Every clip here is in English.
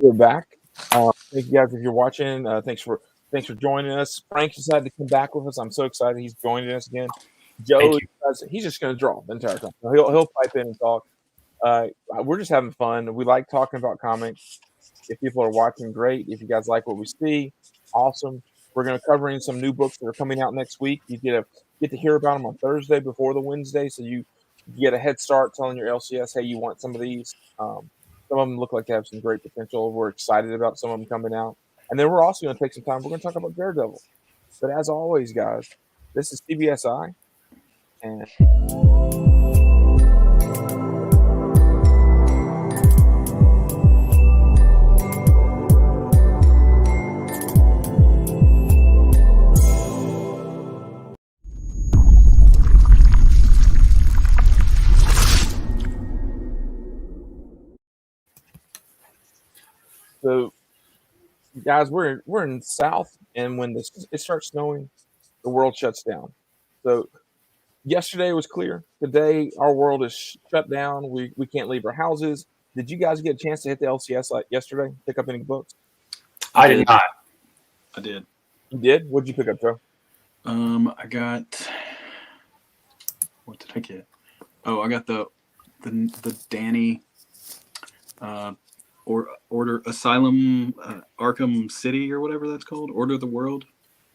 we're back. Thank you guys if you're watching. Thanks for joining us. Frank decided to come back with us. I'm so excited he's joining us again. Thank Joe, you. he's just going to draw the entire time. He'll pipe in and talk. We're just having fun. We like talking about comics. If people are watching, great. If you guys like what we see, awesome. We're going to cover in some new books that are coming out next week. You get to hear about them on Thursday before the Wednesday, so you get a head start telling your LCS, hey, you want some of these. Some of them look like they have some great potential. We're excited about some of them coming out. And then we're also going to take some time. We're going to talk about Daredevil. But as always, guys, this is CBSI. And so, guys, we're in South, and when it starts snowing, the world shuts down. So yesterday was clear. Today, our world is shut down. We can't leave our houses. Did you guys get a chance to hit the LCS like yesterday? Pick up any books? I did not. I did. You did? What'd you pick up, Joe? I got. What did I get? Oh, I got the Danny Order Asylum Arkham City or whatever that's called. Order of the World.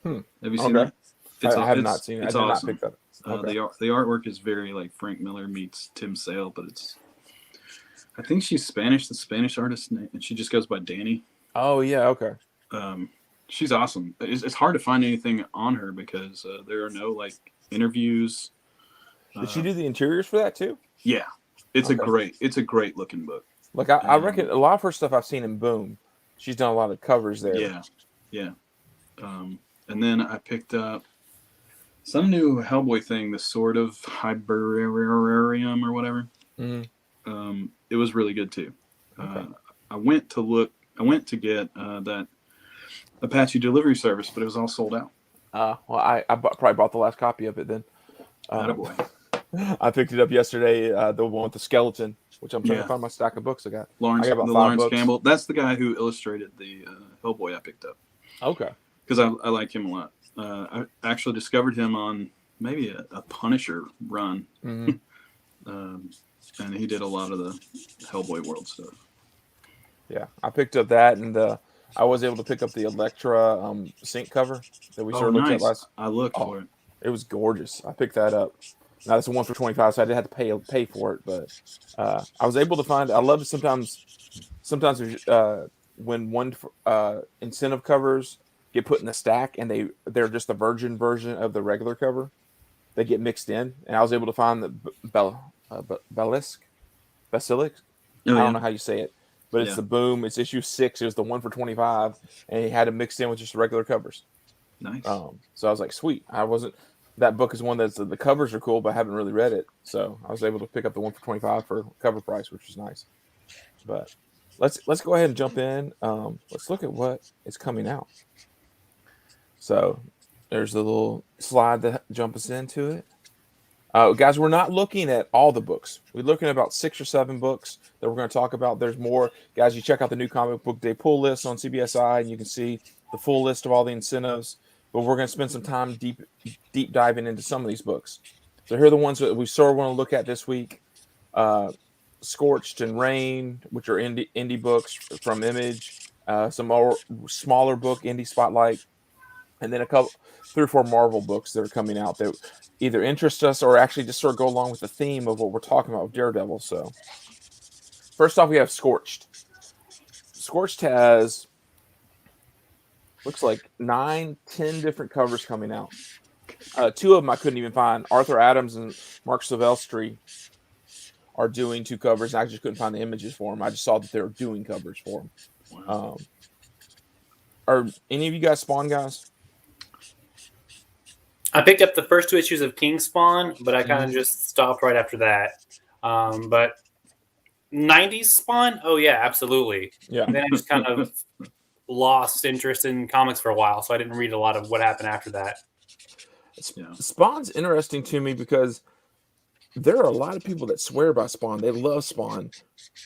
Have you seen that? I have not seen it. I did awesome. not pick that. Okay. The artwork is very like Frank Miller meets Tim Sale, but it's. I think she's Spanish. The Spanish artist, and she just goes by Danny. Oh yeah, okay. She's awesome. It's hard to find anything on her because there are no like interviews. Did she do the interiors for that too? Yeah, it's a great looking book. Like I reckon a lot of her stuff I've seen in Boom. She's done a lot of covers there. Yeah. And then I picked up some new Hellboy thing, the Sword of Hyberarium or whatever. Mm-hmm. It was really good too. Okay. I went to get that Apache delivery service, but it was all sold out. Well, I probably bought the last copy of it then. Attaboy. I picked it up yesterday, the one with the skeleton, which I'm trying to find my stack of books I got. Lawrence books. Campbell. That's the guy who illustrated the Hellboy I picked up. Okay. Because I like him a lot. I actually discovered him on maybe a Punisher run. Mm-hmm. And he did a lot of the Hellboy world stuff. Yeah, I picked up that, and I was able to pick up the Elektra sync cover that we sort of looked at last. I looked for it. It was gorgeous. I picked that up. Now it's a 1 for 25, so I did have to pay for it, but I was able to find. I love it sometimes when one incentive covers get put in a stack and they're just the virgin version of the regular cover. They get mixed in, and I was able to find the Basilisk. I don't know how you say it, but it's the Boom. It's issue 6. It was the 1 for 25, and he had it mixed in with just the regular covers. Nice. So I was like, sweet. That book is one that's the covers are cool, but I haven't really read it. So I was able to pick up the 1 for 25 for cover price, which was nice. But let's go ahead and jump in. Let's look at what is coming out. So there's a little slide that jumps us into it. Guys, we're not looking at all the books. We're looking at about 6 or 7 books that we're going to talk about. There's more. Guys, you check out the new comic book day pull list on CBSI, and you can see the full list of all the incentives. But we're going to spend some time deep diving into some of these books. So here are the ones that we sort of want to look at this week. Scorched and Rain, which are indie books from Image. Some more smaller book, Indie Spotlight. And then 3 or 4 Marvel books that are coming out that either interest us or actually just sort of go along with the theme of what we're talking about with Daredevil. So first off, we have Scorched. Scorched has... looks like 9, 10 different covers coming out. 2 of them I couldn't even find. Arthur Adams and Mark Silvestri are doing 2 covers. I just couldn't find the images for them. I just saw that they were doing covers for them. Wow. Are any of you guys Spawn guys? I picked up the first 2 issues of King Spawn, but I kind of just stopped right after that. But 90s Spawn? Oh, yeah, absolutely. Yeah. And then I just kind of lost interest in comics for a while, so I didn't read a lot of what happened after that. Spawn's interesting to me because there are a lot of people that swear by Spawn. They love Spawn,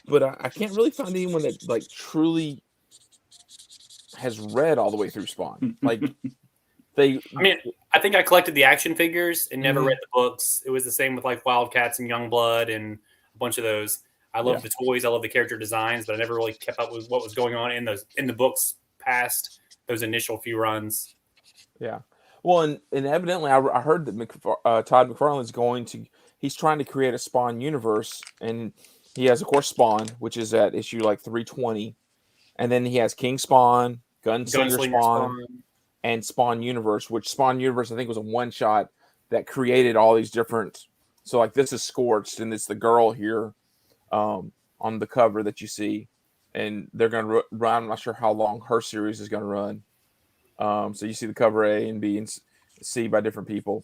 but I can't really find anyone that like truly has read all the way through Spawn. Like they, I mean, I think I collected the action figures and never Mhm. read the books. It was the same with like Wildcats and Youngblood and a bunch of those. I love the toys, I love the character designs, but I never really kept up with what was going on in the books past those initial few runs. yeah. Well, and evidently, I heard that Todd McFarlane's he's trying to create a Spawn universe, and he has, of course, Spawn, which is at issue like 320, and then he has King Spawn, Gunslinger Gunslinger Spawn, and Spawn Universe, which Spawn Universe I think was a one shot that created all these different. So like this is Scorched, and it's the girl here on the cover that you see, and they're going to run. I'm not sure how long her series is going to run. So you see the cover A and B and C by different people.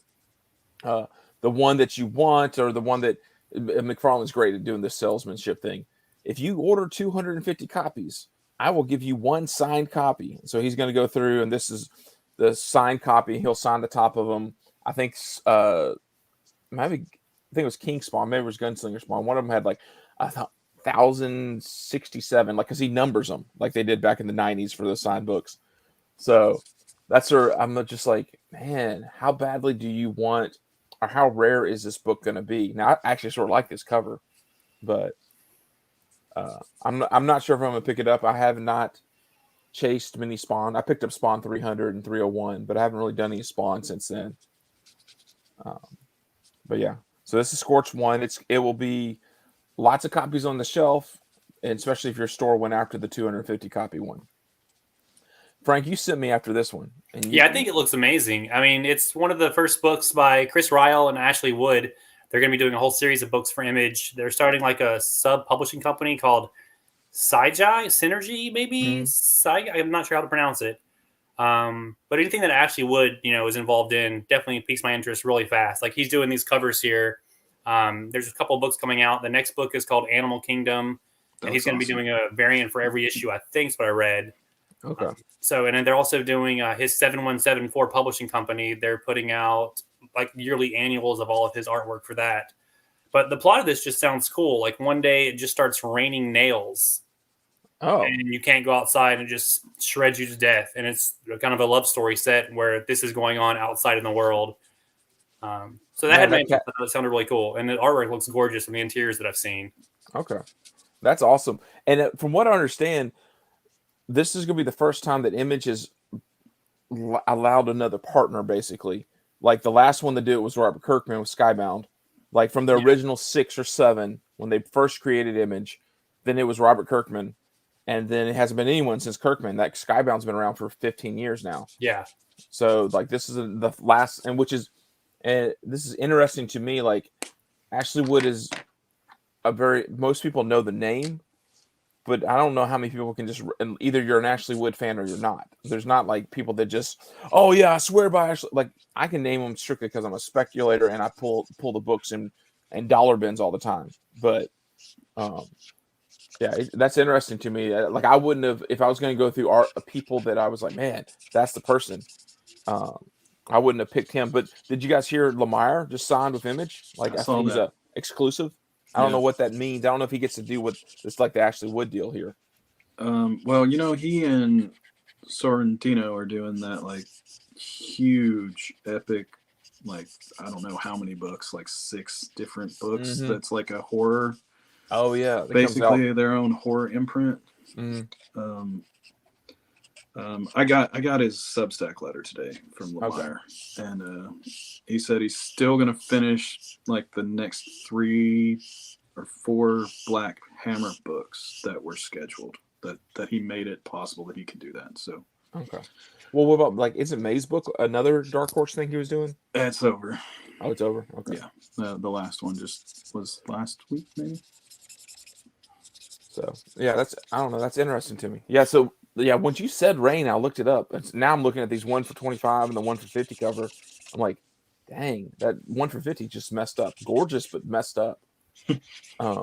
The one that you want, or the one that McFarlane's great at doing this salesmanship thing. If you order 250 copies, I will give you one signed copy. So he's going to go through, and this is the signed copy. He'll sign the top of them. I think it was King Spawn, maybe it was Gunslinger Spawn. One of them had like 1,067, like because he numbers them like they did back in the 90s for the signed books. So I'm just like, man, how badly do you want, or how rare is this book going to be? Now, I actually sort of like this cover, but I'm not sure if I'm going to pick it up. I have not chased many Spawn. I picked up Spawn 300 and 301, but I haven't really done any Spawn since then. But yeah, so this is Scorched 1. It will be lots of copies on the shelf, and especially if your store went after the 250 copy one. Frank, you sent me after this one. I think it looks amazing. I mean, it's one of the first books by Chris Ryall and Ashley Wood. They're going to be doing a whole series of books for Image. They're starting like a sub-publishing company called Synergy, maybe? I'm not sure how to pronounce it. But anything that Ashley Wood, is involved in definitely piques my interest really fast. Like he's doing these covers here. There's a couple of books coming out. The next book is called Animal Kingdom. And he's going to be doing a variant for every issue, I think is what I read. Okay. And then they're also doing his 7174 publishing company. They're putting out like yearly annuals of all of his artwork for that. But the plot of this just sounds cool. Like one day it just starts raining nails. Oh. And you can't go outside and it just shreds you to death. And it's kind of a love story set where this is going on outside in the world. So that sounded really cool. And the artwork looks gorgeous from the interiors that I've seen. Okay. That's awesome. And from what I understand, this is going to be the first time that Image has allowed another partner, basically. Like the last one to do it was Robert Kirkman with Skybound. Like from the original 6 or 7, when they first created Image, then it was Robert Kirkman. And then it hasn't been anyone since Kirkman. That Skybound's been around for 15 years now. Yeah. So like this is the last, and this is interesting to me. Like Ashley Wood is most people know the name, but I don't know how many people can just, either you're an Ashley Wood fan or you're not. There's not like people that just, oh yeah, I swear by Ashley. Like I can name them strictly because I'm a speculator and I pull the books and dollar bins all the time. But yeah, that's interesting to me. Like I wouldn't have, if I was going to go through people that I was like, man, that's the person. I wouldn't have picked him. But did you guys hear Lemire just signed with Image? Like I think he's a exclusive. I don't know what that means. I don't know if he gets to do with it's like the Ashley Wood deal here. Well, he and Sorrentino are doing that like huge epic, like I don't know how many books, like 6 different books. Mm-hmm. That's like a horror. Oh yeah, basically their own horror imprint. Mm-hmm. I got his Substack letter today from Lemire, and he said he's still gonna finish like the next 3 or 4 Black Hammer books that were scheduled. That he made it possible that he could do that. So okay. Well, what about like isn't May's book another Dark Horse thing he was doing? It's over. Oh, it's over. Okay. Yeah, the last one just was last week maybe. So yeah, I don't know. That's interesting to me. Yeah. So yeah, once you said rain, I looked it up. Now I'm looking at these 1 for 25 and the 1 for 50 cover. I'm like, dang, that 1 for 50 just messed up. Gorgeous, but messed up. I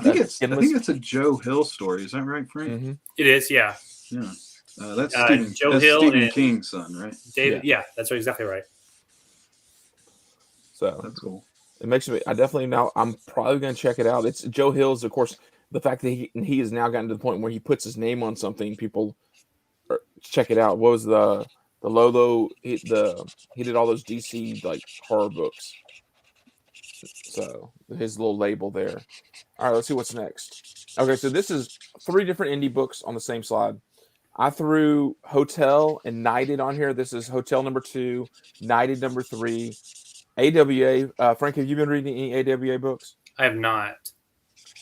think it's a Joe Hill story. Is that right, Frank? Mm-hmm. It is. Yeah. Yeah. That's Joe Hill Stephen and King's son, right? David. Yeah, that's exactly right. So that's cool. It makes me. I'm probably going to check it out. It's Joe Hill's, of course. The fact that he has now gotten to the point where he puts his name on something, people check it out. What was the Lolo? He did all those DC like horror books. So his little label there. All right, let's see what's next. Okay, so this is 3 different indie books on the same slide. I threw Hotel and Knighted on here. This is Hotel number 2, Knighted number 3, AWA. Frank, have you been reading any AWA books? I have not.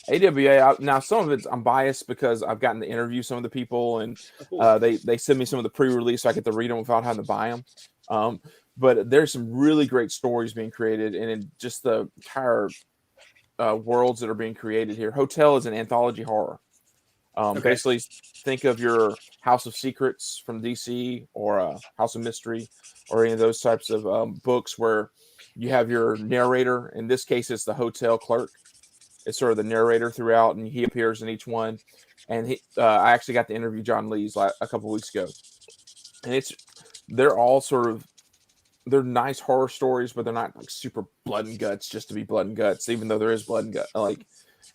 AWA. Now some of it's I'm biased because I've gotten to interview some of the people, and they send me some of the pre-release, so I get to read them without having to buy them. But there's some really great stories being created, and in just the entire worlds that are being created here. Hotel is an anthology horror. Basically, think of your House of Secrets from DC or House of Mystery or any of those types of books where you have your narrator. In this case, it's the hotel clerk. It's sort of the narrator throughout, and he appears in each one. And I actually got to interview John Lees a couple of weeks ago, and they're all they're nice horror stories, but they're not like super blood and guts just to be blood and guts, even though there is blood and guts.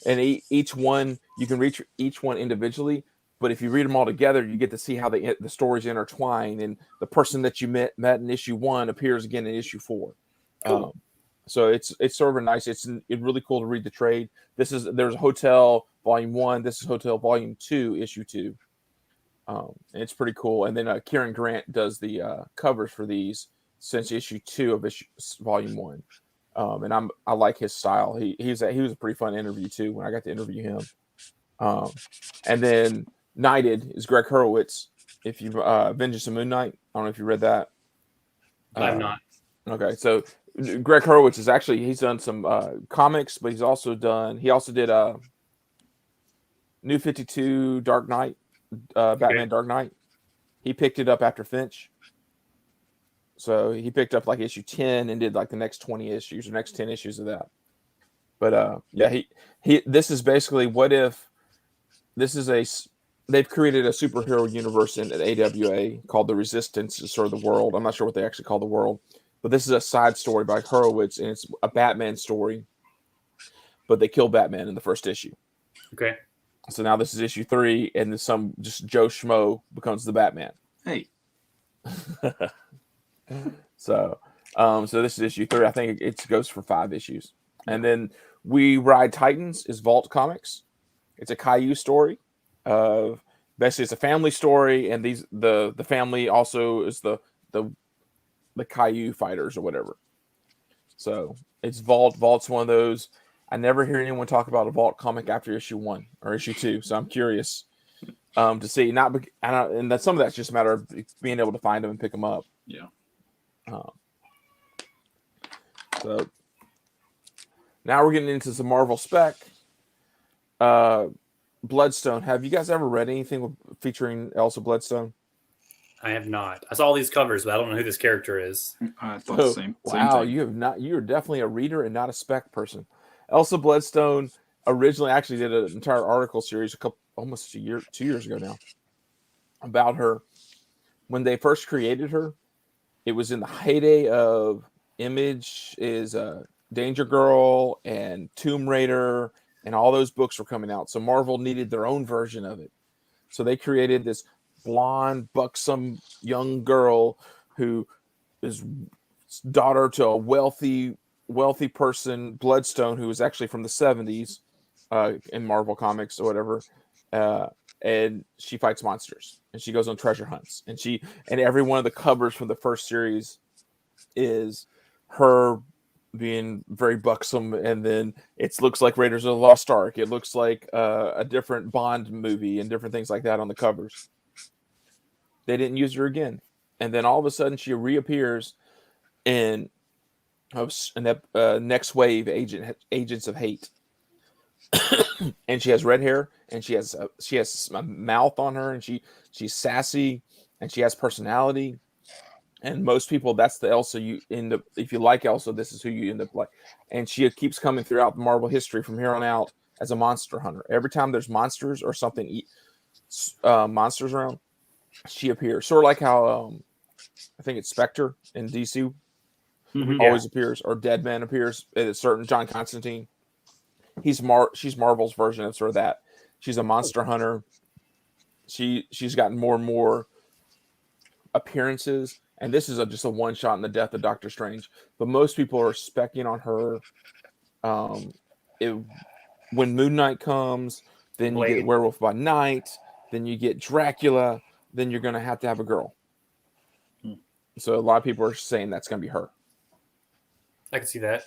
And each one, you can reach each one individually, but if you read them all together, you get to see how the stories intertwine, and the person that you met in issue 1 appears again in issue 4. Cool. So it's sort of a nice. It's really cool to read the trade. There's Hotel Volume 1. This is Hotel Volume 2, Issue 2. And it's pretty cool. And then Kieran Grant does the covers for these since issue 2 of Volume 1. And I like his style. He was a pretty fun interview too when I got to interview him. And then Knighted is Greg Hurwitz. If you Vengeance of Moon Knight, I don't know if you read that. I have not. Okay, so Greg Hurwitz is he's done some comics, but he also did New 52 Dark Knight, Batman Dark Knight. He picked it up after Finch. So he picked up like issue 10 and did like the next 20 issues or next 10 issues of that. But this is basically what if they've created a superhero universe in AWA called the Resistance, is sort of the world. I'm not sure what they actually call the world, but this is a side story by Hurwitz, and it's a Batman story, but they kill Batman in the first issue. Okay. So now this is issue 3, and then some just Joe Schmo becomes the Batman. Hey. So this is issue 3. I think it goes for 5 issues. And then We Ride Titans is Vault Comics. It's a Caillou story. Basically, it's a family story, and the family also is the Caillou fighters or whatever. So it's Vault. Vault's one of those. I never hear anyone talk about a Vault comic after issue 1 or issue 2. So I'm curious to see. And that some of that's just a matter of being able to find them and pick them up. Yeah. So now we're getting into some Marvel spec. Bloodstone. Have you guys ever read anything featuring Elsa Bloodstone? I have not. I saw all these covers, but I don't know who this character is. I thought the same. Wow, thing. you have not. You're definitely a reader and not a spec person. Elsa Bloodstone originally actually did an entire article series almost 2 years ago now about her. When they first created her, it was in the heyday of Image is Danger Girl and Tomb Raider, and all those books were coming out. So Marvel needed their own version of it. So they created this blonde, buxom young girl who is daughter to a wealthy person, Bloodstone, who was actually from the 70s in Marvel Comics or whatever. And she fights monsters, and she goes on treasure hunts, and every one of the covers from the first series is her being very buxom, and then it looks like Raiders of the Lost Ark. It looks like a different Bond movie and different things like that on the covers. They didn't use her again, and then all of a sudden she reappears in Next Wave Agents of Hate. And she has red hair, and she has a mouth on her, and she's sassy, and she has personality. And most people, that's the Elsa you end up. If you like Elsa, this is who you end up like. And she keeps coming throughout Marvel history from here on out as a monster hunter. Every time there's monsters or something, monsters around, she appears. Sort of like how I think it's Spectre in DC always appears, or Deadman appears at a certain John Constantine. She's Marvel's version of sort of that. She's a monster hunter. She's gotten more and more appearances, and this is just a one shot in the death of Doctor Strange. But most people are specking on her. When Moon Knight comes, then Blade. you get Werewolf by Night, then you get Dracula, then you're going to have a girl. So a lot of people are saying that's going to be her. I can see that.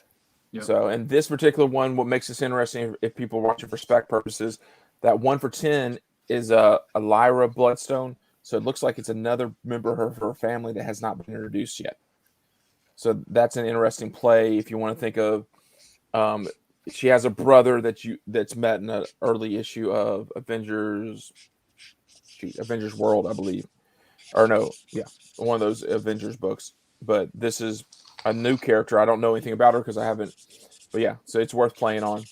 Yep. So, and this particular one, what makes this interesting, if people are watching for spec purposes, that 1 for 10 is a Lyra Bloodstone. So it looks like it's another member of her family that has not been introduced yet. So that's an interesting play if you want to think of. She has a brother that's met in an early issue of Avengers World, I believe, or no, yeah, one of those Avengers books. But this is a new character. I don't know anything about her because I haven't. But yeah, so it's worth playing on.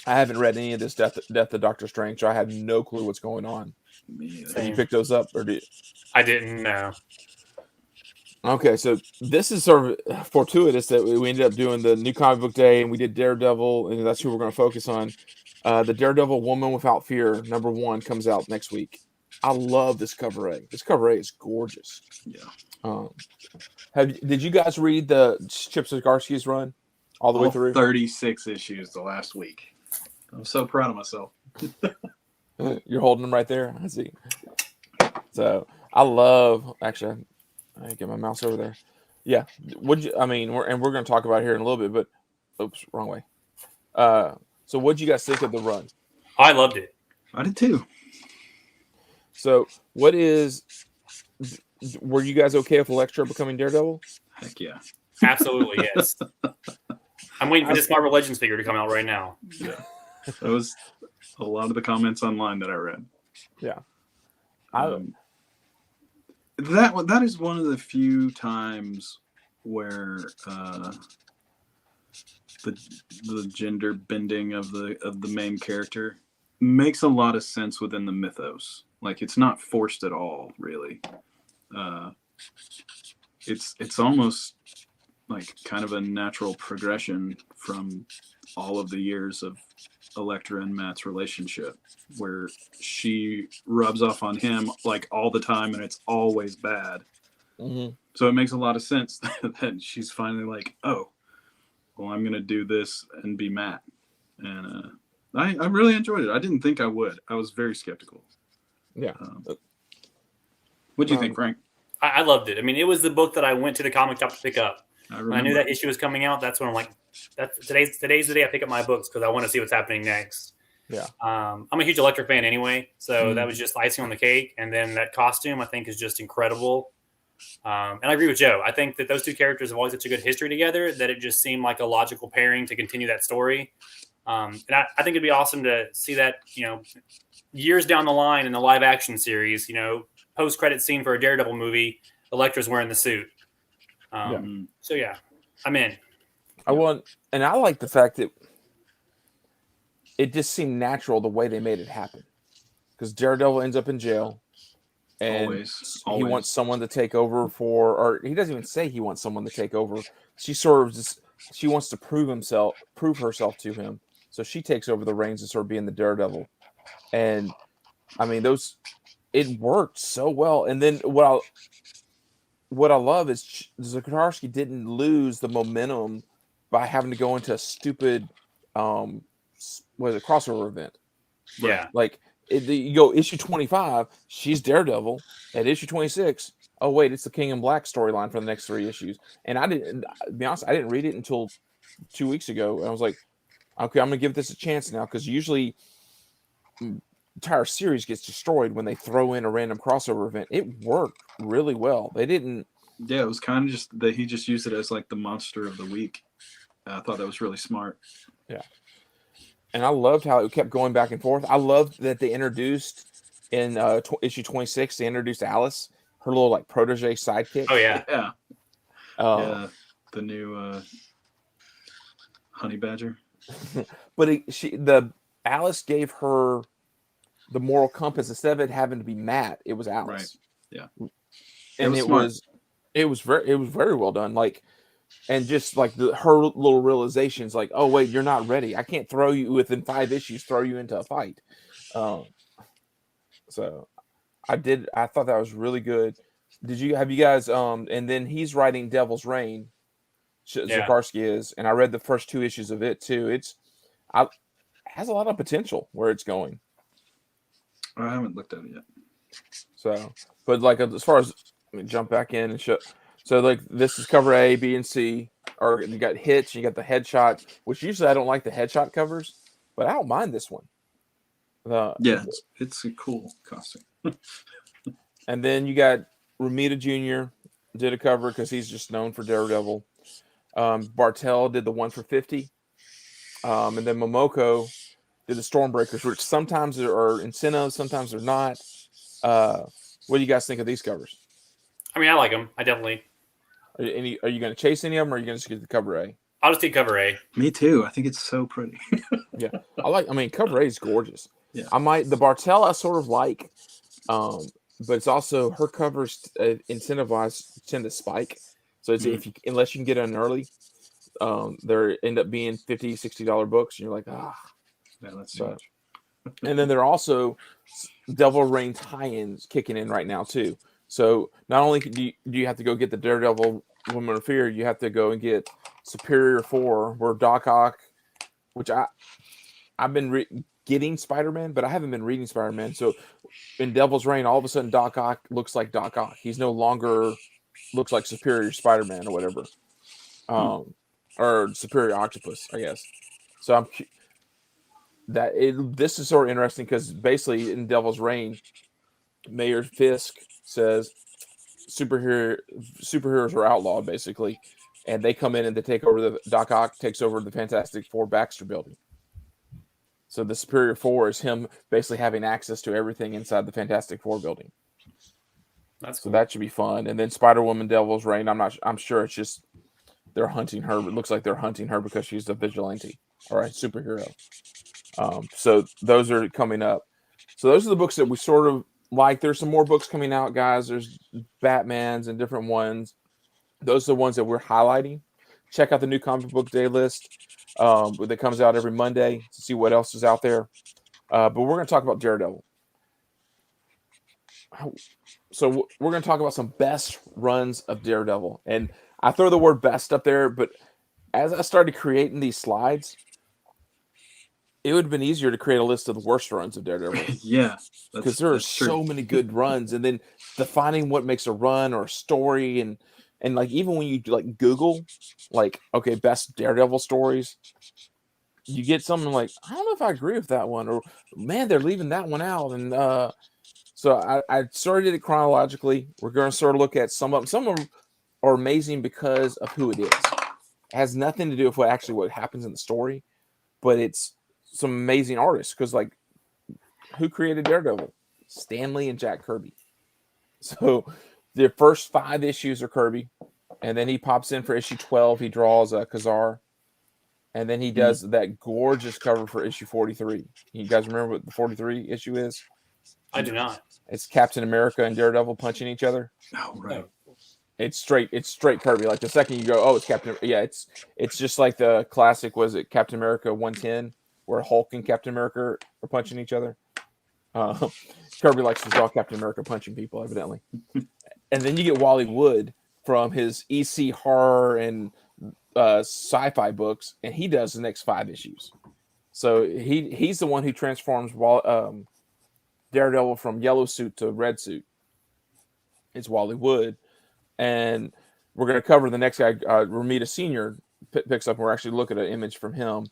I haven't read any of this Death of Doctor Strange, so I have no clue what's going on. Have you picked those up, or did I didn't know? Okay, so this is sort of fortuitous that we ended up doing the new comic book day, and we did Daredevil, and that's who we're going to focus on. The Daredevil Woman Without Fear #1 comes out next week. I love this cover A. This cover A is gorgeous. Yeah. Did you guys read the Chip Zdarsky's run all the way through? 36 issues the last week. I'm so proud of myself. You're holding them right there. I see. So I love. Actually, I get my mouse over there. Yeah. We're going to talk about it here in a little bit, but oops, wrong way. So what'd you guys think of the run? I loved it. I did too. So were you guys okay with Elektra becoming Daredevil? Heck yeah. Absolutely, yes. I'm waiting for this Marvel Legends figure to come out right now. Yeah. That was a lot of the comments online that I read. Yeah. That is one of the few times where the gender bending of the main character makes a lot of sense within the mythos. Like, it's not forced at all, really. It's almost like kind of a natural progression from all of the years of Elektra and Matt's relationship, where she rubs off on him like all the time, and it's always bad. Mm-hmm. So it makes a lot of sense that she's finally like, oh, well, I'm gonna do this and be Matt. And I really enjoyed it. I didn't think I would. I was very skeptical. Yeah. What do you think, Frank? I loved it. I mean, it was the book that I went to the comic shop to pick up. When I knew that issue was coming out, that's when I'm like, today's the day I pick up my books because I want to see what's happening next. Yeah. I'm a huge Elektra fan anyway, so that was just icing on the cake. And then that costume, I think, is just incredible. And I agree with Joe. I think that those two characters have always such a good history together that it just seemed like a logical pairing to continue that story. And I think it'd be awesome to see that, years down the line in the live action series, post-credit scene for a Daredevil movie, Elektra's wearing the suit. So yeah, I'm in. I like the fact that it just seemed natural the way they made it happen, because Daredevil ends up in jail, and always. He wants someone to take over or he doesn't even say he wants someone to take over. She she wants to prove herself to him, so she takes over the reins and sort of being the Daredevil. And I mean, it worked so well. And then what I love is Zdarsky didn't lose the momentum by having to go into a stupid crossover event. Yeah. Like you go issue 25, she's Daredevil. At issue 26, oh wait, it's the King in Black storyline for the next 3 issues. And to be honest, I didn't read it until 2 weeks ago. And I was like, okay, I'm gonna give this a chance now, because usually the entire series gets destroyed when they throw in a random crossover event. It worked really well. They didn't. Yeah, it was kind of just that he just used it as like the monster of the week. I thought that was really smart. Yeah. And I loved how it kept going back and forth. I loved that they introduced in issue 26, they introduced Alice, her little like protege sidekick. Oh yeah. Yeah. Yeah. The new honey badger. But Alice gave her the moral compass. Instead of it having to be Matt, it was Alice. Right. Yeah. And it was very well done. Like, and just like her little realizations, like, oh wait, you're not ready. I can't throw you within 5 issues, throw you into a fight. So I thought that was really good. have you guys and then he's writing Devil's Reign, Yeah. Zakarsky is, and I read the first 2 issues of it too. I has a lot of potential where it's going. I haven't looked at it yet. So, but like as far as let me jump back in and show. So like this is cover A, B, and C, or you got hits, you got the headshot, which usually I don't like the headshot covers, but I don't mind this one. Yeah, it's a cool costume. And then you got Romita Jr. did a cover because he's just known for Daredevil. Bartel did the 1 for 50. And then Momoko did the Stormbreakers, which sometimes are incentives, sometimes they're not. What do you guys think of these covers? I mean, I like them. I definitely. Are you going to chase any of them, or are you going to just get the cover A? I'll just take cover A. Me too. I think it's so pretty. Yeah, I mean, cover A is gorgeous. Yeah. The Bartel I sort of like, but it's also her covers incentive-wise tend to spike. So it's unless you can get in early, they end up being $50, $60 books, and you're like, yeah, that's too much. And then there are also Devil Reign tie-ins kicking in right now too. So not only do you have to go get the Daredevil Woman of Fear, you have to go and get Superior 4, where Doc Ock, which I've been getting Spider-Man, but I haven't been reading Spider-Man. So in Devil's Reign, all of a sudden Doc Ock looks like Doc Ock. He's no longer looks like Superior Spider-Man or whatever, or Superior Octopus, I guess. So this is sort of interesting because basically in Devil's Reign, Mayor Fisk says superheroes are outlawed basically, and they come in and they take over Doc Ock takes over the Fantastic Four Baxter building. So the Superior 4 is him basically having access to everything inside the Fantastic Four building. That's cool. So that should be fun. And then Spider-Woman Devil's Reign, I'm sure it's just they're hunting her. It looks like they're hunting her because she's a vigilante or a superhero. So those are coming up. So those are the books that we sort of like. There's some more books coming out, guys. There's Batmans and different ones. Those are the ones that we're highlighting. Check out the new comic book day list that comes out every Monday to see what else is out there. But we're going to talk about Daredevil. So we're going to talk about some best runs of Daredevil. And I throw the word best up there, but as I started creating these slides, it would have been easier to create a list of the worst runs of Daredevil. Yeah. Because there are so many good runs. And then defining what makes a run or a story and like even when you like Google like, okay, best Daredevil stories, you get something like, I don't know if I agree with that one, or man, they're leaving that one out. And so I started it chronologically. We're going to sort of look at some of them. Some of them are amazing because of who it is. It has nothing to do with what happens in the story, but it's some amazing artists. Because like, who created Daredevil? Stan Lee and Jack Kirby. So the first 5 issues are Kirby, and then he pops in for issue 12. He draws Kazar, and then he does that gorgeous cover for issue 43. You guys remember what the 43 issue is? I do not. It's Captain America and Daredevil punching each other. Oh, right. It's straight Kirby. Like the second you go, oh, it's Captain. Yeah, it's just like the classic. Was it Captain America 110, where Hulk and Captain America are punching each other? Kirby likes to draw Captain America punching people, evidently. And then you get Wally Wood from his EC horror and sci-fi books, and he does the next 5 issues. So he's the one who transforms Daredevil from yellow suit to red suit. It's Wally Wood. And we're going to cover the next guy, Romita Sr. picks up, and we're actually looking at an image from him.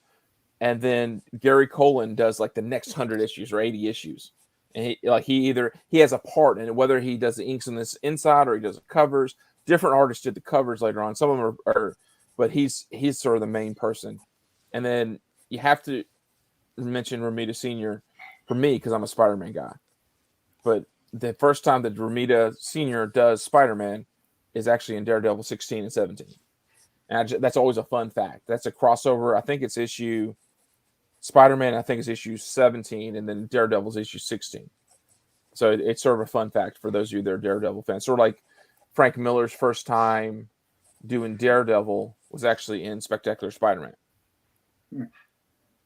And then Gary Colan does like the next 100 issues or 80 issues. And he has a part in it, whether he does the inks in this inside or he does the covers. Different artists did the covers later on. Some of them are but he's sort of the main person. And then you have to mention Romita Sr. for me because I'm a Spider-Man guy. But the first time that Romita Sr. does Spider-Man is actually in Daredevil 16 and 17. And that's always a fun fact. That's a crossover. I think it's issue Spider-Man, I think, is issue 17, and then Daredevil's issue 16. So it's sort of a fun fact for those of you that are Daredevil fans. Sort of like Frank Miller's first time doing Daredevil was actually in Spectacular Spider-Man.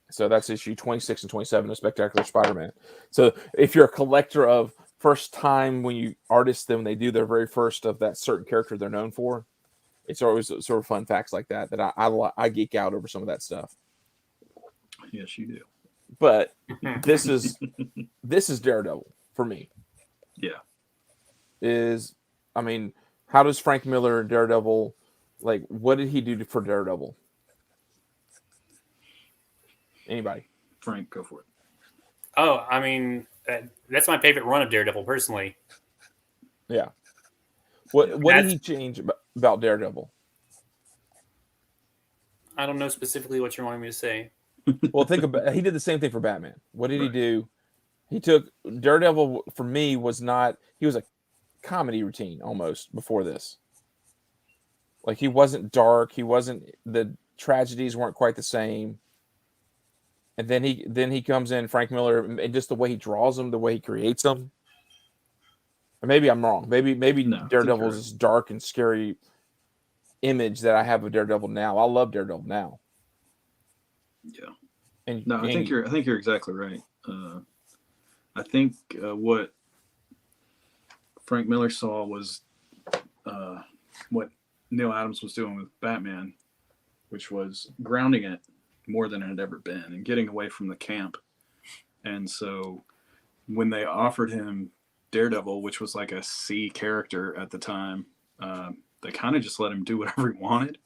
So that's issue 26 and 27 of Spectacular Spider-Man. So if you're a collector of first time when you artist them, they do their very first of that certain character they're known for. It's always sort of fun facts like that I geek out over some of that stuff. Yes, you do. But this is Daredevil for me. Yeah. I mean, how does Frank Miller Daredevil, like, what did he do for Daredevil? Anybody? Frank, go for it. Oh, I mean, that's my favorite run of Daredevil, personally. Yeah. What did he change about Daredevil? I don't know specifically what you're wanting me to say. Well, think about, he did the same thing for Batman. What did he do? He took Daredevil, for me, he was a comedy routine almost before this. Like, he wasn't dark. The tragedies weren't quite the same. And then he comes in, Frank Miller, and just the way he draws them, the way he creates them. Or maybe I'm wrong. Maybe No, Daredevil is this dark and scary image that I have of Daredevil now. I love Daredevil now. Yeah. I think you're exactly right. I think what Frank Miller saw was what Neil Adams was doing with Batman, which was grounding it more than it had ever been and getting away from the camp. And so when they offered him Daredevil, which was like a C character at the time, they kind of just let him do whatever he wanted.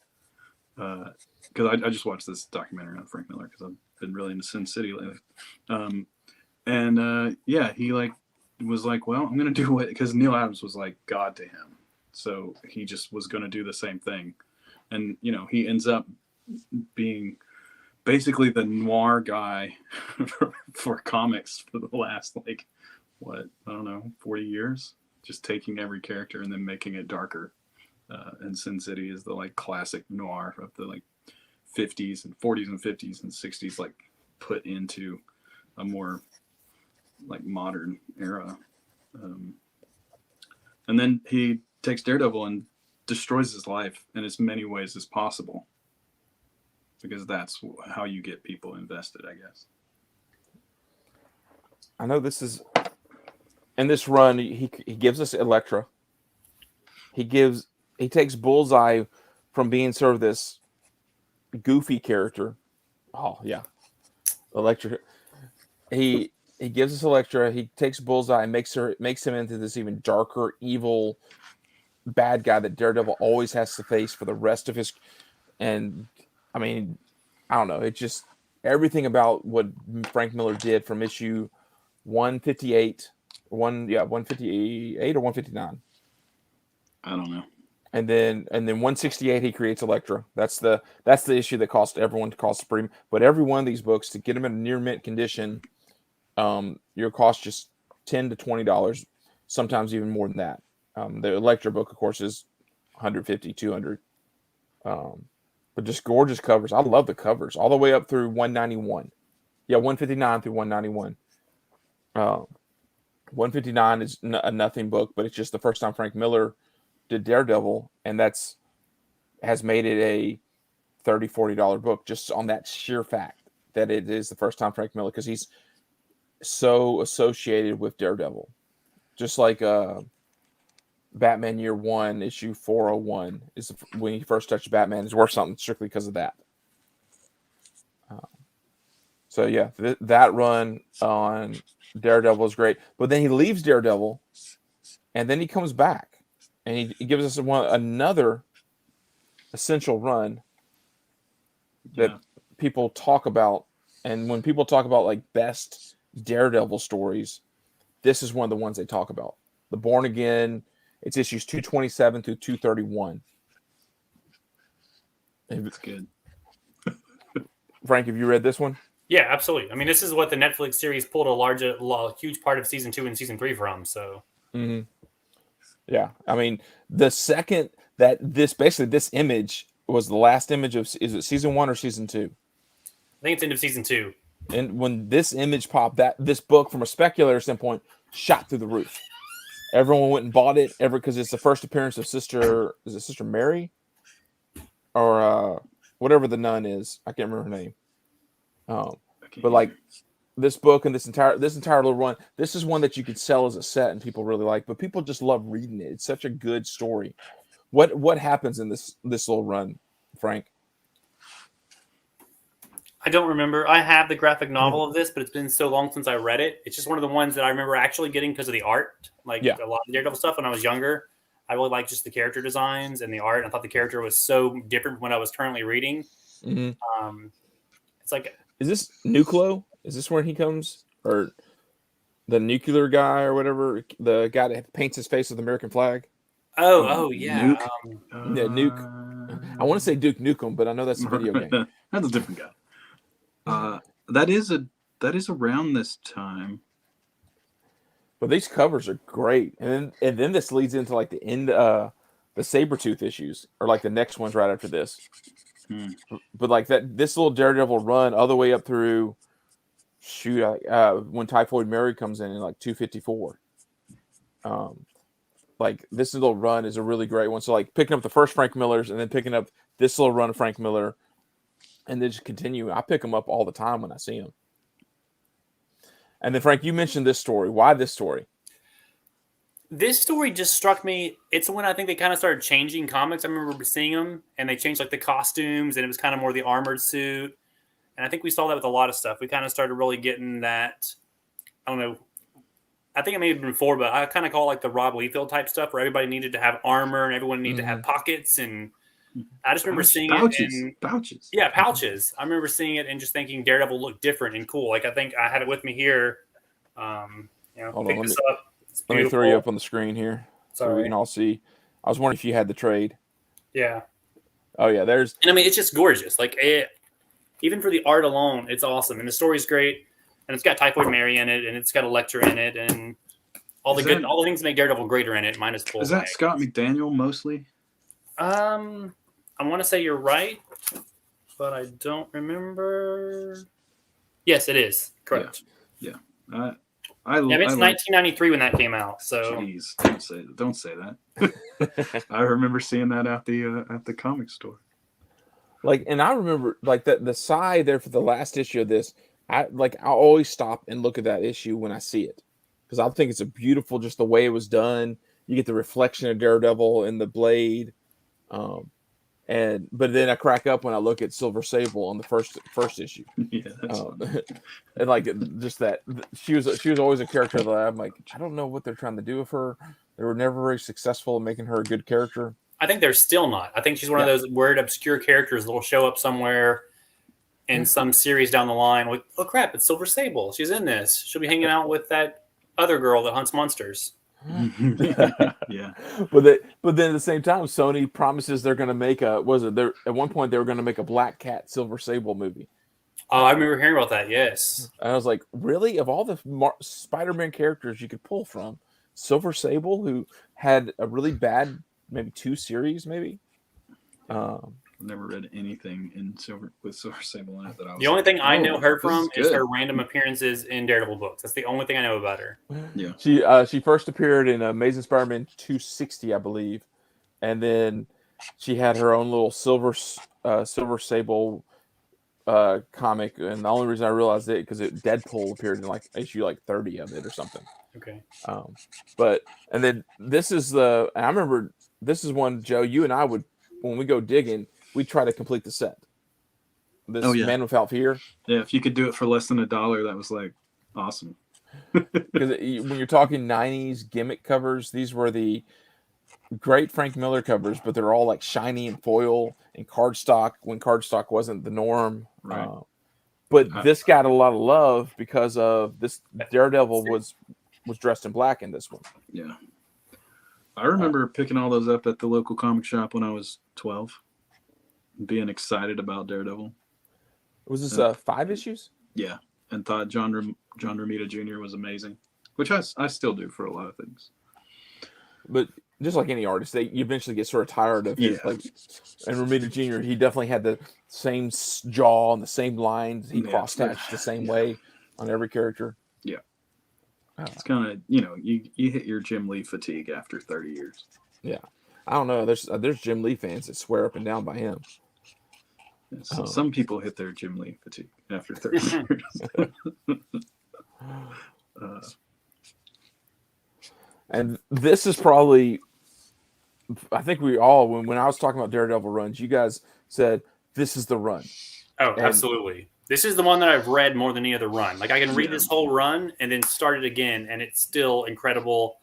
Because I just watched this documentary on Frank Miller because I've been really into Sin City lately. He was like, well, I'm going to do it, because Neil Adams was like God to him. So he just was going to do the same thing. And, he ends up being basically the noir guy for comics for the last, 40 years, just taking every character and then making it darker. And Sin City is the classic noir of the 50s and 40s and 50s and 60s, put into a more modern era. And then he takes Daredevil and destroys his life in as many ways as possible, because that's how you get people invested, I guess. I know this is in this run. He gives us Elektra. He takes Bullseye from being sort of this goofy character. Oh yeah, Elektra. He gives us Elektra. He takes Bullseye and makes him into this even darker, evil, bad guy that Daredevil always has to face for the rest of his. And I mean, I don't know. It's just everything about what Frank Miller did from issue 158, 158 or 159. I don't know. And then 168 he creates Elektra. That's the issue that cost everyone to cost Supreme. But every one of these books, to get them in a near mint condition, your cost just $10 to $20, sometimes even more than that. The Elektra book, of course, is $150, $200. But just gorgeous covers. I love the covers all the way up through 191. Yeah, 159 through 191. 159 is a nothing book, but it's just the first time Frank Miller did Daredevil, and has made it a $30, $40 book just on that sheer fact that it is the first time Frank Miller, because he's so associated with Daredevil. Just like Batman Year One, issue 401 is when he first touched Batman, is worth something strictly because of that. So yeah, that run on Daredevil is great. But then he leaves Daredevil, and then he comes back, and he gives us another essential run that people talk about. And when people talk about best Daredevil stories, this is one of the ones they talk about. The Born Again. It's issues 227 through 231. It's good. Frank, have you read this one? Yeah, absolutely. I mean, this is what the Netflix series pulled a huge part of season 2 and season 3 from. So, yeah, I mean, the second that this image was the last image of, is it season 1 or season 2? I think it's end of season 2. And when this image popped, this book, from a speculator standpoint, shot through the roof. Everyone went and bought it because it's the first appearance of Sister Mary, or whatever the nun is. I can't remember her name. But this book and this entire little run, this is one that you could sell as a set and people really like, but people just love reading it. It's such a good story. What happens in this little run, Frank? I don't remember. I have the graphic novel of this, but it's been so long since I read it. It's just one of the ones that I remember actually getting because of the art. Like a lot of Daredevil stuff when I was younger, I really liked just the character designs and the art. I thought the character was so different from what I was currently reading. Mm-hmm. It's like, is this Nuclear? Is this where he comes, or the nuclear guy or whatever, the guy that paints his face with the American flag? Oh yeah, Nuke. I want to say Duke Nukem, but I know that's a video game. That's a different guy. That is around this time. But these covers are great, and then this leads into like the end, the Sabretooth issues, or like the next ones right after this. But like this little Daredevil run all the way up through, when Typhoid Mary comes in like 254. Like this little run is a really great one. So like picking up the first Frank Miller's and then picking up this little run of Frank Miller, and then just continue. I pick them up all the time when I see them. And then Frank, you mentioned this story. Why this story? This story just struck me. It's when I think they kind of started changing comics. I remember seeing them, and they changed like the costumes, and it was kind of more the armored suit. And I think we saw that with a lot of stuff. We kind of started really getting that. I don't know. I think it may have been before, but I kind of call it like the Rob Liefeld type stuff, where everybody needed to have armor and everyone needed to have pockets. And I just remember seeing pouches. it in pouches. Yeah, pouches. I remember seeing it and just thinking Daredevil looked different and cool. Like I think I had it with me here. Hold pick on, this up. Let me throw you up on the screen here so we can all see. I was wondering if you had the trade. Yeah. Oh yeah, there's. And I mean, it's just gorgeous. Like even for the art alone, it's awesome, and the story's great, and it's got Typhoid Mary in it, and it's got Elektra in it, and all the things that make Daredevil greater in it. Minus Bullseye. Is that Scott McDaniel mostly? I want to say you're right, but I don't remember. Yes, it is correct. Yeah. It's 1993 when that came out. So, jeez, don't say that. I remember seeing that at the comic store. Like, and I remember like the side there for the last issue of this. I always stop and look at that issue when I see it, because I think it's a beautiful, just the way it was done. You get the reflection of Daredevil in the blade, but then I crack up when I look at Silver Sable on the first issue. Yeah, that's and like just that she was always a character that I'm like, I don't know what they're trying to do with her. They were never very successful in making her a good character. I think they're still not. I think she's one of those weird, obscure characters that will show up somewhere in some series down the line. Like, oh crap, it's Silver Sable. She's in this. She'll be hanging out with that other girl that hunts monsters. Yeah. But then at the same time, Sony promises they're going to make at one point they were going to make a Black Cat Silver Sable movie. Oh, I remember hearing about that. Yes. And I was like, really? Of all the Spider-Man characters you could pull from, Silver Sable, who had a really bad, maybe 2 series, maybe. Never read anything with Silver Sable in it that I was. The only thing I know her from is her random appearances in Daredevil books. That's the only thing I know about her. Yeah. She first appeared in Amazing Spider-Man 260, I believe, and then she had her own little Silver Sable comic, and the only reason I realized it because Deadpool appeared in like issue like 30 of it or something. Okay. And then I remember this is one, Joe, you and I would, when we go digging, we try to complete the set. This Man Without Fear. Yeah, if you could do it for less than $1, that was like awesome. Because when you're talking 90s gimmick covers, these were the great Frank Miller covers, but they're all like shiny and foil and cardstock when cardstock wasn't the norm. Right. But this got a lot of love because of this. Daredevil was dressed in black in this one. Yeah. I remember picking all those up at the local comic shop when I was 12, being excited about Daredevil. Was this 5 issues? Yeah, and thought John Romita Jr. was amazing, which I still do for a lot of things. But just like any artist, you eventually get sort of tired of it. Like, and Romita Jr., he definitely had the same jaw and the same lines. He cross-hatched the same way on every character. Yeah. It's kind of, you hit your Jim Lee fatigue after 30 years. Yeah. I don't know. There's Jim Lee fans that swear up and down by him. So some people hit their Jim Lee fatigue after 30 years. And this is probably, I think we all, when I was talking about Daredevil runs, you guys said this is the run. Oh, absolutely. This is the one that I've read more than any other run. Like I can read this whole run and then start it again, and it's still incredible.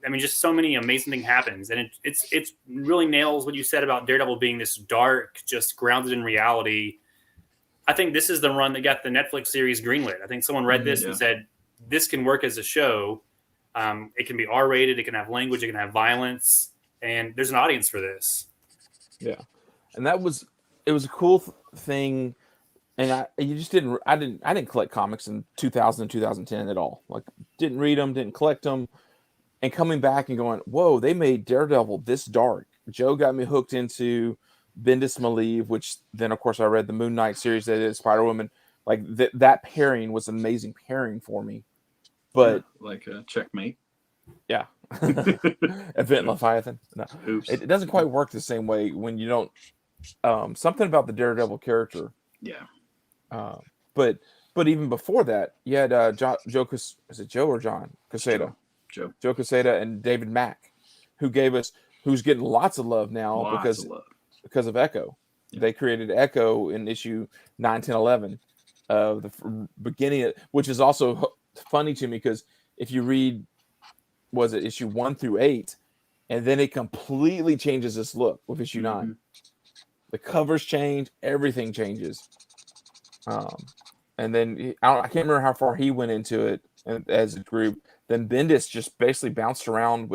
I mean, just so many amazing things happens, and it really nails what you said about Daredevil being this dark, just grounded in reality. I think this is the run that got the Netflix series greenlit. I think someone read this and said this can work as a show. It can be R-rated. It can have language. It can have violence, and there's an audience for this. Yeah, and it was a cool thing. And I didn't collect comics in 2000 and 2010 at all. Like, didn't read them, didn't collect them. And coming back and going, whoa, they made Daredevil this dark. Joe got me hooked into Bendis Malieve, which then, of course, I read the Moon Knight series that is Spider-Woman. Like, that pairing was an amazing pairing for me. But like a checkmate. Yeah. Event Leviathan. No. Oops. It doesn't quite work the same way when you don't. Something about the Daredevil character. Yeah. But even before that, you had Joe. Is it Joe or John Quesada? Joe Quesada and David Mack, who's getting lots of love now because of Echo. Yeah. They created Echo in issue 9, 10, 11 of the beginning, which is also funny to me because if you read, was it issue 1 through 8, and then it completely changes its look with issue 9. The covers change, everything changes. And then I can't remember how far he went into it as a group. Then Bendis just basically bounced around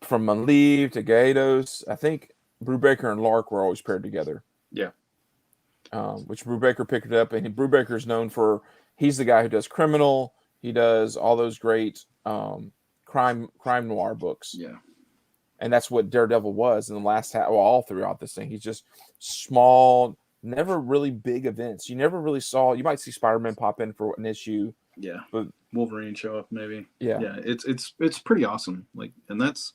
from Malieve to Gatos. I think Brubaker and Lark were always paired together. Yeah. Which Brubaker picked it up, and Brubaker is known for, he's the guy who does Criminal. He does all those great crime noir books. Yeah. And that's what Daredevil was in the last half, all throughout this thing. He's just small, never really big events. You never really saw, you might see Spider-Man pop in for an issue. Yeah. But Wolverine show up maybe. Yeah. Yeah. It's pretty awesome. Like, and that's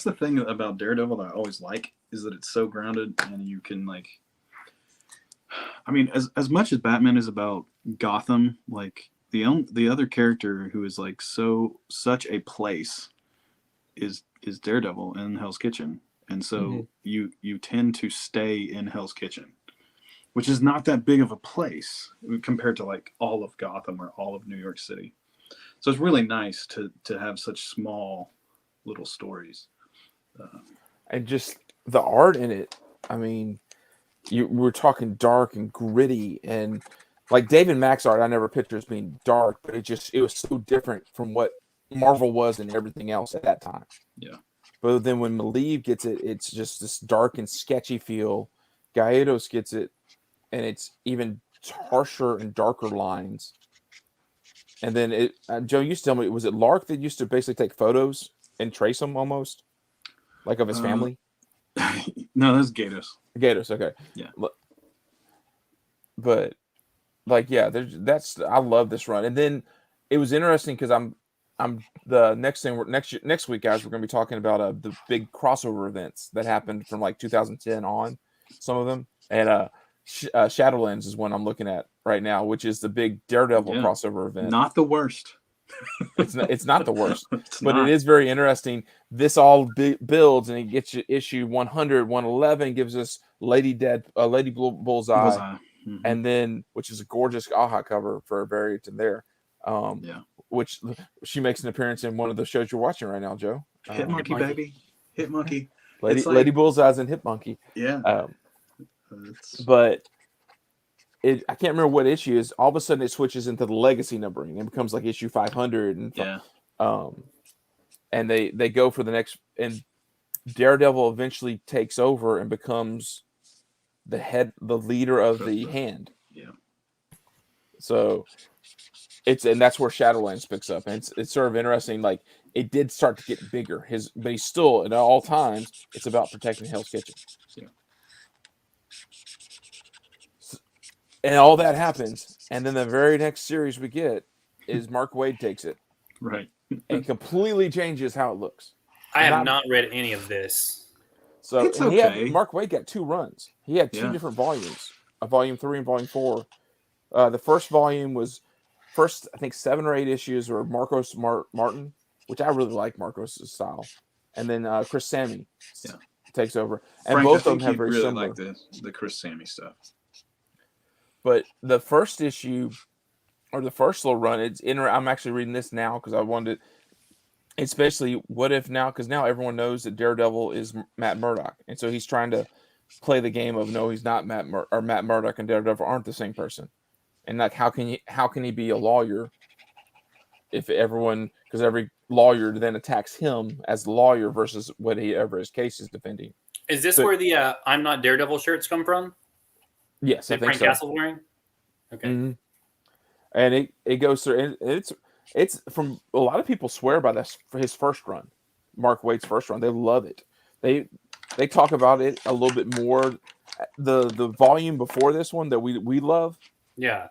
the thing about Daredevil that I always like, is that it's so grounded, and you can, like, I mean, as much as Batman is about Gotham, like the other character who is like such a place is Daredevil in Hell's Kitchen. And so you tend to stay in Hell's Kitchen, which is not that big of a place compared to like all of Gotham or all of New York City. So it's really nice to have such small little stories. And just the art in it. I mean, we're talking dark and gritty, and like David Mack's art, I never pictured as being dark, but it was so different from what Marvel was and everything else at that time. Yeah. But then when Malieve gets it, it's just this dark and sketchy feel. Gaetos gets it, and it's even harsher and darker lines. And then Joe used to tell me, was it Lark that used to basically take photos and trace them almost, like of his family? No, that's Gatos. Gatos, okay. Yeah. But like, yeah, I love this run. And then it was interesting because I'm the next week, guys, we're going to be talking about the big crossover events that happened from like 2010 on, some of them, and Shadowlands is one I'm looking at right now, which is the big Daredevil crossover event. Not the worst. It's not the worst, but it is very interesting. This all builds, and it gets you issue 100, 111, gives us Lady Bullseye. And then, which is a gorgeous AHA cover for a variant in there. Which she makes an appearance in one of the shows you're watching right now, Joe. Hit Monkey, baby. Hit Monkey. Lady Bullseye's in Hit Monkey. Yeah. But I can't remember what issue is. All of a sudden, it switches into the legacy numbering and becomes like issue 500. And they go for the next, and Daredevil eventually takes over and becomes the leader of the Hand. Yeah. So and that's where Shadowlands picks up, and it's sort of interesting. Like, it did start to get bigger. But he's still, at all times, it's about protecting Hell's Kitchen. Yeah. And all that happens, and then the very next series we get is Mark Waid takes it, right, and completely changes how it looks. I have not read any of this. So It's and okay. Mark Waid got 2 runs. He had 2 Yeah. different volumes, a volume 3 and volume 4. The first volume was I think 7 or 8 issues were Marcos Martin, which I really like Marcos' style, and then Chris Sammy Yeah. takes over, and Frank, I both of them think have you'd very really similar. like the Chris Sammy stuff. But the first issue, or the first little run, I'm actually reading this now because I wanted. It's basically what if now, because now everyone knows that Daredevil is Matt Murdock, and so he's trying to play the game of no, he's not Matt Murdock and Daredevil aren't the same person, and like how can he be a lawyer if because every lawyer then attacks him as the lawyer versus whatever his case is defending. Is this So, where the "I'm not Daredevil" shirts come from? yes, I That think Frank so. Castle's wearing. Okay. Mm-hmm. And it goes through, and it's from a lot of people swear by this for his first run, Mark Waid's first run. They love it. They talk about it a little bit more. The volume before this one that we love. Yeah.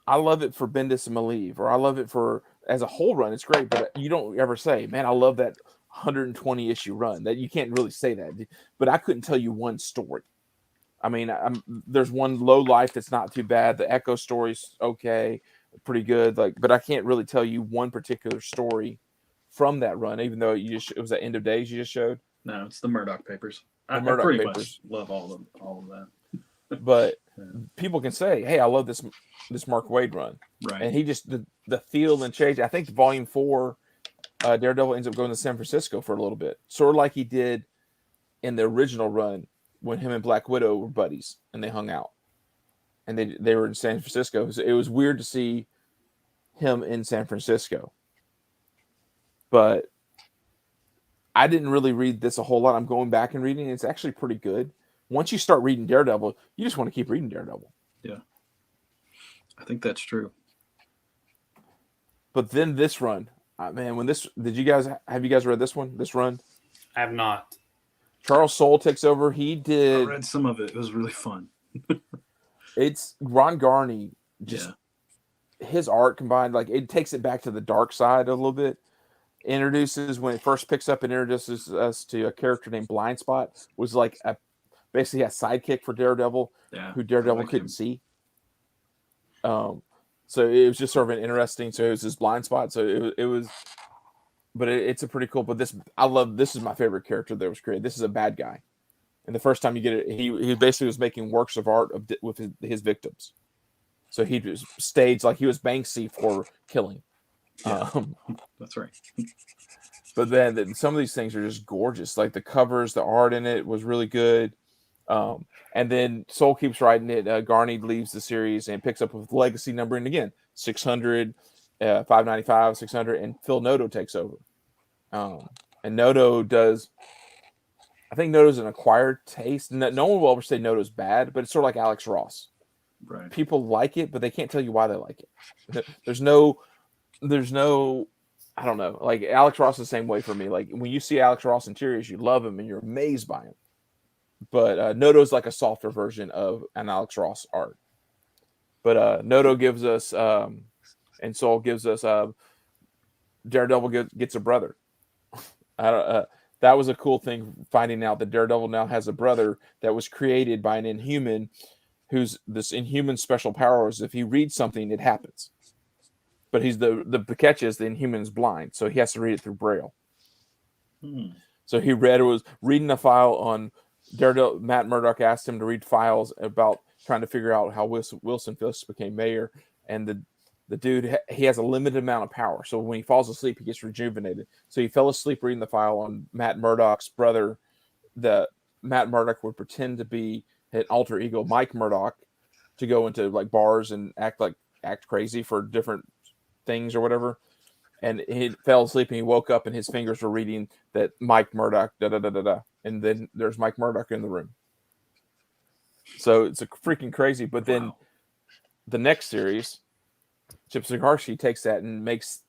I love it for Bendis and Malieve, or I love it for as a whole run. It's great, but you don't ever say, "Man, I love that 120 issue run." That you can't really say that. But I couldn't tell you one story. I mean, there's one Low Life that's not too bad. The Echo story's okay, pretty good. But I can't really tell you one particular story from that run, even though it was the End of Days you just showed. No, it's the Murdoch papers. I Murdoch pretty papers. much love all of that. But Yeah. people can say, "Hey, I love this Mark Waid run," Right. and he just the feel and change. I think Volume 4, Daredevil ends up going to San Francisco for a little bit, sort of like he did in the original run when him and Black Widow were buddies and they hung out, and they were in San Francisco. So it was weird to see him in San Francisco, but I didn't really read this a whole lot. I'm going back and reading it. It's actually pretty good. Once you start reading Daredevil, you just want to keep reading Daredevil. Yeah, I think that's true. But then this run, man, have you guys read this one? This run? I have not. Charles Soule takes over. I read some of it. It was really fun. It's Ron Garney. His art combined, like it takes it back to the dark side a little bit. Introduces when it first picks up and introduces us to a character named Blind Spot, was like basically a sidekick for Daredevil, who Daredevil couldn't see. So it was just sort of an interesting. So it was his blind spot. So it was, but it's a pretty cool. But this is my favorite character that was created. This is a bad guy, and the first time you get it, he basically was making works of art with his victims. So he just staged like he was Banksy for killing. Yeah, that's right. But then some of these things are just gorgeous. Like the covers, the art in it was really good. And then Soule keeps writing it. Garney leaves the series and picks up with legacy numbering again, 600, 595, 600, and Phil Noto takes over. And Noto does, I think Noto's an acquired taste. No one will ever say Noto's bad, but it's sort of like Alex Ross. Right. People like it, but they can't tell you why they like it. There's no, I don't know. Like Alex Ross is the same way for me. Like when you see Alex Ross interiors, you love him and you're amazed by him. But Noto's like a softer version of an Alex Ross art. But Noto gives us, and Soule gives us, Daredevil gets a brother. That was a cool thing, finding out that Daredevil now has a brother that was created by an Inhuman, who's this Inhuman special powers. If he reads something, it happens. But he's the catch is the Inhuman is blind, so he has to read it through Braille. So he was reading a file on Daredevil. Matt Murdock asked him to read files about trying to figure out how Wilson Fisk became mayor, and the dude, he has a limited amount of power. So when he falls asleep, he gets rejuvenated. So he fell asleep reading the file on Matt Murdock's brother. That Matt Murdock would pretend to be an alter ego, Mike Murdock, to go into like bars and act crazy for different things or whatever. And he fell asleep and he woke up and his fingers were reading that Mike Murdock, da da da da da. And then there's Mike Murdock in the room. So it's a freaking crazy. But then the next series, Chip Zdarsky takes that and makes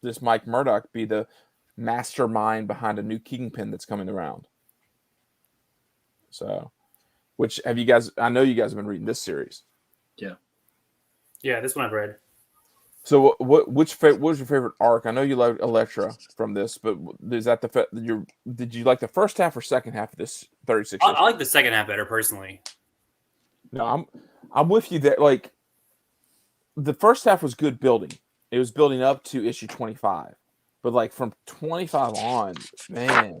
this Mike Murdock be the mastermind behind a new kingpin that's coming around. So, which I know you guys have been reading this series. Yeah. Yeah, this one I've read. So what what was your favorite arc? I know you loved Elektra from this, but is that did you like the first half or second half of this 36 I issue? like the second half better personally. No, I'm with you there. Like the first half was good building. It was building up to issue 25. But like from 25 on, man,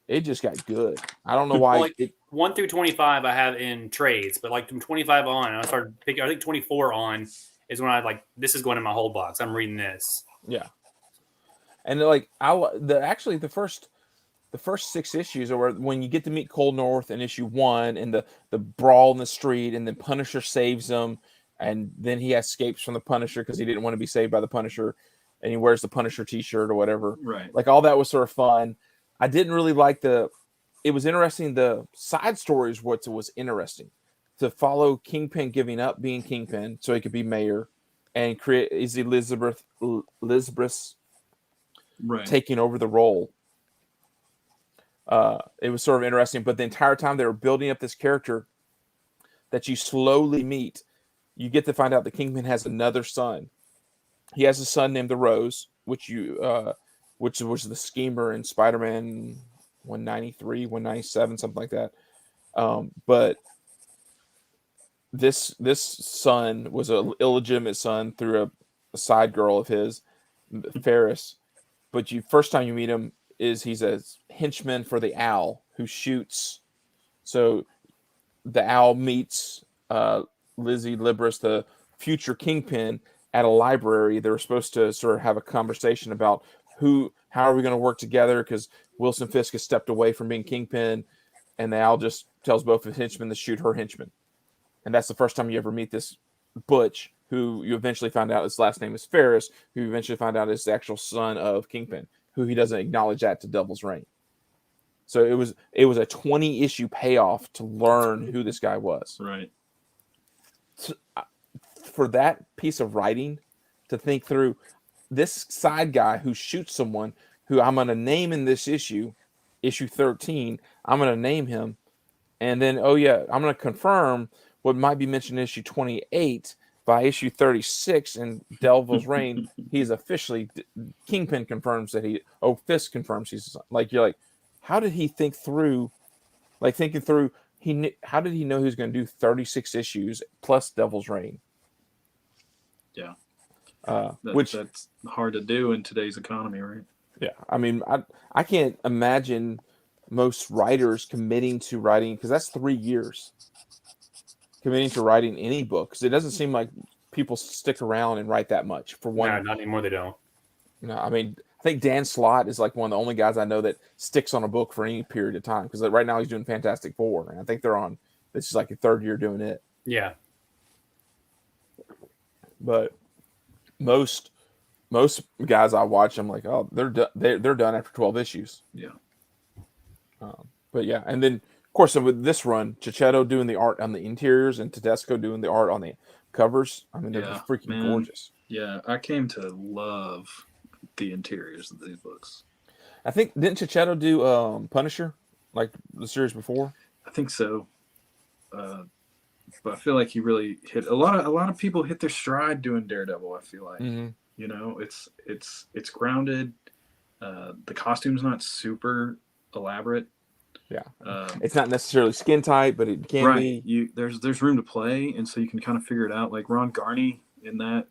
it just got good. I don't know Well, why like 1 through 25 I have in trades, but like from 25 on, I started picking. I think 24 on is when I like this is going in my whole box. I'm reading this. yeah. And like actually the first 6 issues are when you get to meet Cold North in issue 1 and the brawl in the street and then Punisher saves him and then he escapes from the Punisher because he didn't want to be saved by the Punisher and he wears the Punisher t-shirt or whatever. Right. Like all that was sort of fun. I didn't really like it was interesting. The side stories, what was interesting to follow Kingpin giving up being Kingpin so he could be mayor and create Elizabeth Right. taking over the role. It was sort of interesting, but the entire time they were building up this character that you slowly meet, you get to find out the Kingpin has another son. He has a son named the Rose, which was the schemer in Spider-Man 193, 197, something like that. But this son was an illegitimate son through a side girl of his, Ferris. But first time you meet him is he's a henchman for the Owl who shoots. So the Owl meets Lizzie Libris, the future Kingpin, at a library. They were supposed to sort of have a conversation about how are we going to work together because Wilson Fisk has stepped away from being Kingpin, and the Owl just tells both of his henchmen to shoot her henchman. And that's the first time you ever meet this Butch, who you eventually find out his last name is Ferris, who you eventually find out is the actual son of Kingpin, who he doesn't acknowledge that to Devil's Reign. So it was a 20 issue payoff to learn who this guy was. Right. So, for that piece of writing to think through this side guy who shoots someone who I'm going to name in this issue 13, I'm going to name him. And then, oh yeah, I'm going to confirm what might be mentioned in issue 28 by issue 36 in Devil's Reign. He's officially Kingpin confirms that Fisk confirms he's like, you're like, how did he think through? Like thinking through, how did he know he was going to do 36 issues plus Devil's Reign? Yeah, that's hard to do in today's economy, right? Yeah, I mean, I can't imagine most writers committing to writing because that's 3 years. Committing to writing any book because it doesn't seem like people stick around and write that much for one. No, not anymore. They don't. I mean, I think Dan Slott is like one of the only guys I know that sticks on a book for any period of time because right now he's doing Fantastic Four, and I think this is like a 3rd year doing it. Yeah, but most guys I watch, I'm like, oh, they're done after 12 issues. Yeah. But yeah, and then of course with this run, Chichetto doing the art on the interiors and Tedesco doing the art on the covers. I mean, they're just freaking gorgeous. Yeah, I came to love the interiors of these books. I think didn't Chichetto do Punisher like the series before? I think so. But I feel like he really hit a lot of people hit their stride doing Daredevil. I feel like you know it's grounded. The costume's not super elaborate. Yeah, it's not necessarily skin tight, but it can be. There's room to play, and so you can kind of figure it out. Like Ron Garney in that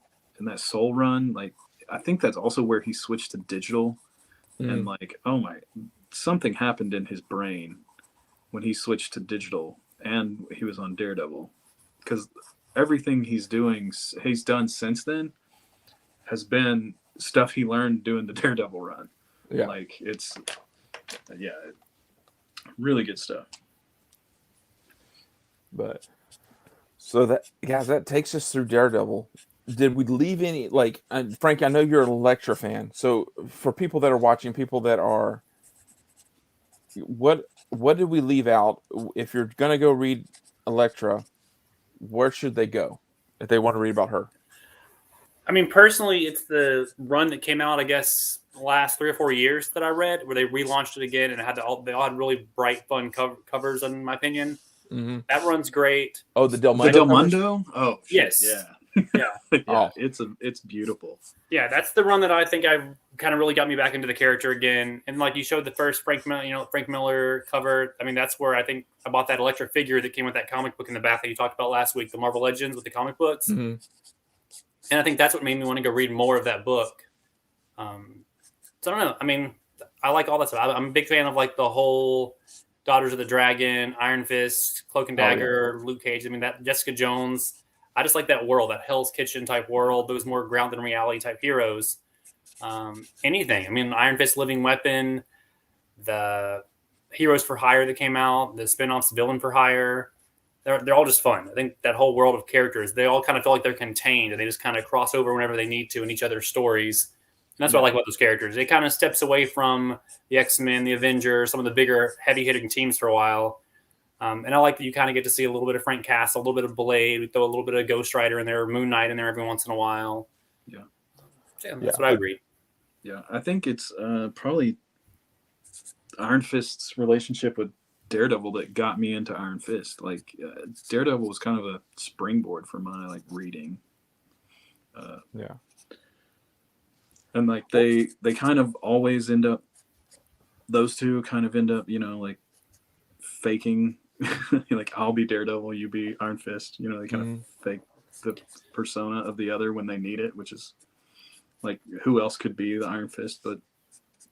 Soul run, like I think that's also where he switched to digital, and like something happened in his brain when he switched to digital, and he was on Daredevil, because everything he's done since then has been stuff he learned doing the Daredevil run. Yeah, like it's really good stuff. But so that takes us through Daredevil. Did we leave any Frank? I know you're an Elektra fan, so for people that are watching, people that are, what did we leave out? If you're gonna go read Elektra, where should they go if they want to read about her? I mean, personally, it's the run that came out, I guess, the last 3 or 4 years that I read, where they relaunched it again, and they all had really bright, fun covers, in my opinion. Mm-hmm. That run's great. Oh, the Del Mundo. Oh, yes, yeah. Yeah. Yeah, Oh. it's beautiful. Yeah, that's the run that I think I've kind of really got me back into the character again. And like you showed the first Frank Miller cover. I mean, that's where I think I bought that electric figure that came with that comic book in the back that you talked about last week, the Marvel Legends with the comic books. Mm-hmm. And I think that's what made me want to go read more of that book. So I don't know. I mean, I like all that stuff. I'm a big fan of like the whole Daughters of the Dragon, Iron Fist, Cloak and Dagger, Luke Cage. I mean, that Jessica Jones. I just like that world, that Hell's Kitchen type world, those more grounded in reality type heroes. Anything. I mean, Iron Fist, Living Weapon, the Heroes for Hire that came out, the spin-offs, Villain for Hire. They're all just fun. I think that whole world of characters, they all kind of feel like they're contained and they just kind of cross over whenever they need to in each other's stories. And that's what I like about those characters. It kind of steps away from the X-Men, the Avengers, some of the bigger, heavy-hitting teams for a while. And I like that you kind of get to see a little bit of Frank Castle, a little bit of Blade. We throw a little bit of Ghost Rider in there, Moon Knight in there every once in a while. Yeah. That's what I would read. Yeah, I think it's probably Iron Fist's relationship with Daredevil that got me into Iron Fist. Like Daredevil was kind of a springboard for my like reading. Yeah. And like they kind of always end up, those two kind of end up, like faking, like I'll be Daredevil, you be Iron Fist. They kind of fake the persona of the other when they need it, which is like who else could be the Iron Fist but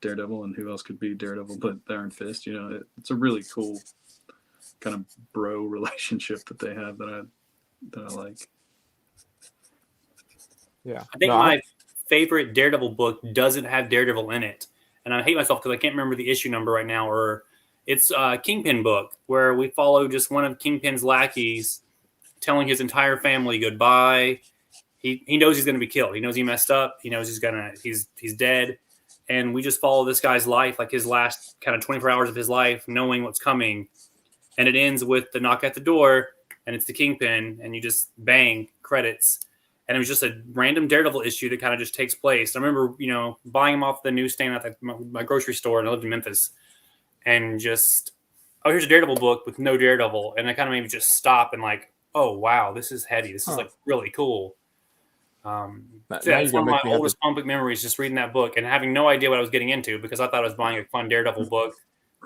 Daredevil, and who else could be Daredevil but the Iron Fist? It's a really cool kind of bro relationship that they have that I like. Yeah, I think my favorite Daredevil book doesn't have Daredevil in it, and I hate myself because I can't remember the issue number right now. Or it's a Kingpin book where we follow just one of Kingpin's lackeys telling his entire family goodbye. He knows he's going to be killed. He knows he messed up. He knows he's dead. And we just follow this guy's life, like his last kind of 24 hours of his life, knowing what's coming. And it ends with the knock at the door, and it's the Kingpin, and you just bang, credits. And it was just a random Daredevil issue that kind of just takes place. I remember, buying them off the newsstand at my grocery store, and I lived in Memphis. And just, here's a Daredevil book with no Daredevil. And it kind of made me just stop and like, oh, wow, this is heady. This is like really cool. That's one of my oldest comic memories, just reading that book and having no idea what I was getting into because I thought I was buying a fun Daredevil book.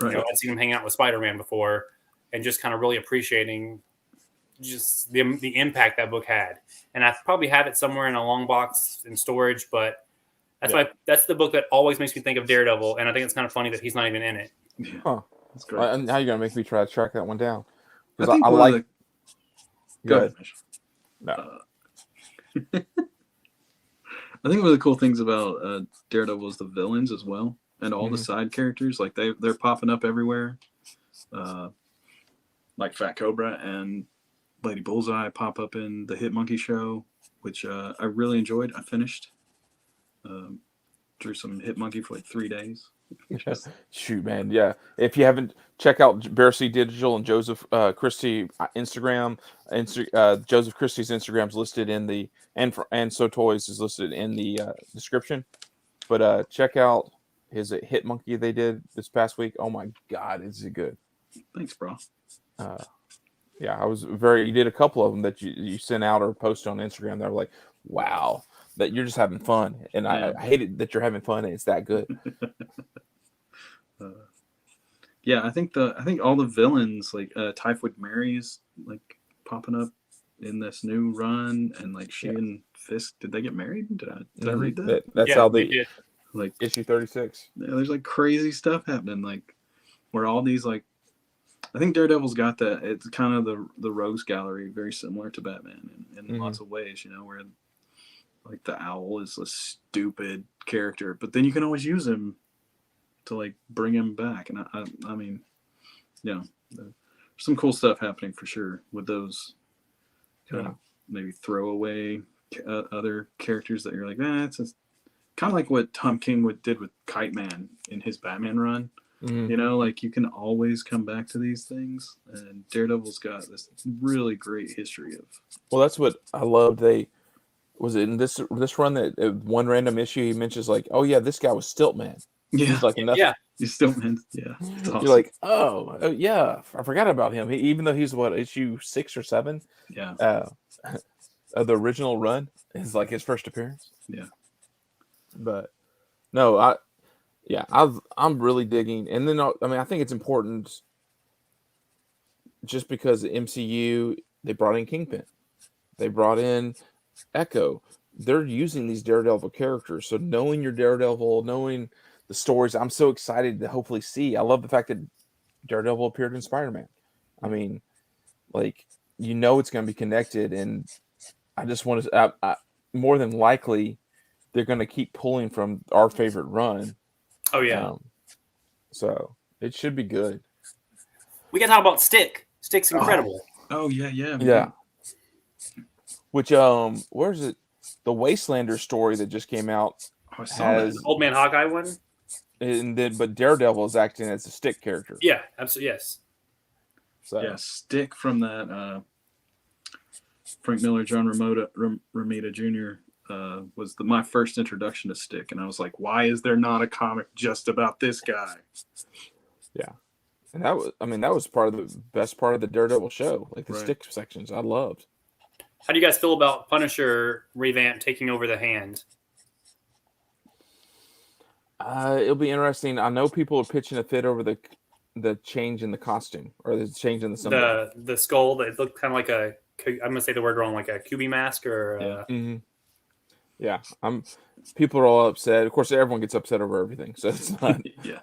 Right. I'd seen him hang out with Spider-Man before, and just kind of really appreciating just the impact that book had. And I probably have it somewhere in a long box in storage, but that's the book that always makes me think of Daredevil, and I think it's kind of funny that he's not even in it. Yeah. Huh. That's great. And now you're gonna make me try to track that one down. I think I like. Go ahead. No. I think one of the cool things about Daredevil is the villains as well, and all the side characters. Like they're popping up everywhere. Like Fat Cobra and Lady Bullseye pop up in the Hit Monkey show, which I really enjoyed. I finished. Drew some Hit Monkey for like 3 days. Shoot, man, yeah. If you haven't, check out Bear Sea Digital and Joseph Christie Instagram. Joseph Christie's Instagram is listed in the and So Toys is listed in the description. But check out his Hit Monkey they did this past week. Oh my God, is it good? Thanks, bro. Yeah, I was very. You did a couple of them that you sent out or posted on Instagram. That were like, wow, that you're just having fun, and I hate it that you're having fun and it's that good. Yeah, I think all the villains like Typhoid Mary is like popping up in this new run, and like she and Fisk, did they get married? Did I read that? That's how they did. Like issue 36. Yeah, there's like crazy stuff happening, like where all these like. I think Daredevil's got that. It's kind of the Rogues Gallery, very similar to Batman in lots of ways, where like the Owl is a stupid character, but then you can always use him to like bring him back. And I mean, there's some cool stuff happening for sure with those kind of maybe throwaway other characters that you're like, it's kind of like what Tom King did with Kite Man in his Batman run. Like you can always come back to these things, and Daredevil's got this really great history of. Well, that's what I loved. Was it in this run that one random issue he mentions like, oh yeah, this guy was Stiltman. Yeah, he's like he's Stiltman. Yeah, it's awesome. You're like, oh yeah, I forgot about him. Even though he's issue 6 or 7. Yeah. of the original run is like his first appearance. Yeah. But no, I'm really digging. And then I mean, I think it's important just because the MCU, they brought in Kingpin, they brought in Echo. They're using these Daredevil characters. So knowing your Daredevil, knowing the stories, I'm so excited to hopefully see. I love the fact that Daredevil appeared in Spider-Man. I mean, like, it's going to be connected, and I just want to. More than likely, they're going to keep pulling from our favorite run. Oh yeah. So it should be good. We got to talk about Stick. Stick's incredible. Oh yeah. Yeah. Which where's it? The Wastelander story that just came out has Old Man Hawkeye one. And then, but Daredevil is acting as a Stick character. Yeah, absolutely, yes. So yeah, Stick from that Frank Miller, John Romita Jr. Was my first introduction to Stick, and I was like, why is there not a comic just about this guy? Yeah, and that was part of the best part of the Daredevil show, like the Stick sections. I loved. How do you guys feel about Punisher revamp taking over the Hand? It'll be interesting. I know people are pitching a fit over the change in the costume or the change in the symbol. The skull that looked kind of like I'm gonna say the word wrong, like a QB mask or. Yeah. People are all upset. Of course, everyone gets upset over everything, so it's not. Yeah.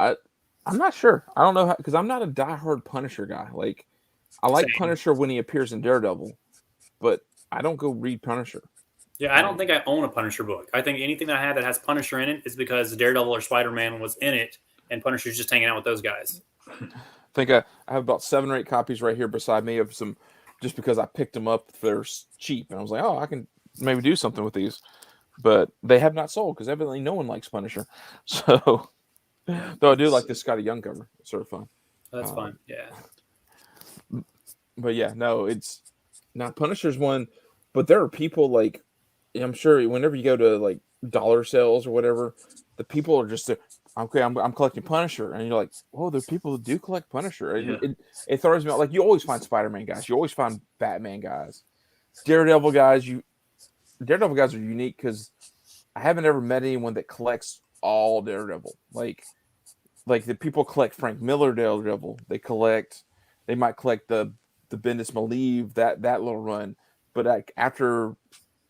I'm not sure. I don't know how, because I'm not a diehard Punisher guy. Like, I like Punisher when he appears in Daredevil, but I don't go read Punisher. Yeah, I don't think I own a Punisher book. I think anything that I have that has Punisher in it is because Daredevil or Spider-Man was in it, and Punisher's just hanging out with those guys. I think I have about 7 or 8 copies right here beside me of some, just because I picked them up. They're cheap, and I was like, oh, I can maybe do something with these. But they have not sold because evidently no one likes Punisher. So, though I do like this Scotty Young cover. It's sort of fun. That's fun, yeah. But yeah, no, it's not Punisher's one. But there are people like, I'm sure whenever you go to like dollar sales or whatever, the people are just okay. I'm collecting Punisher, and you're like, oh, there are people who do collect Punisher. Yeah. It throws me out. Like, you always find Spider-Man guys, you always find Batman guys, Daredevil guys. Daredevil guys are unique because I haven't ever met anyone that collects all Daredevil. Like the people collect Frank Miller Daredevil. They might collect the Bendis Malieve that little run, but like after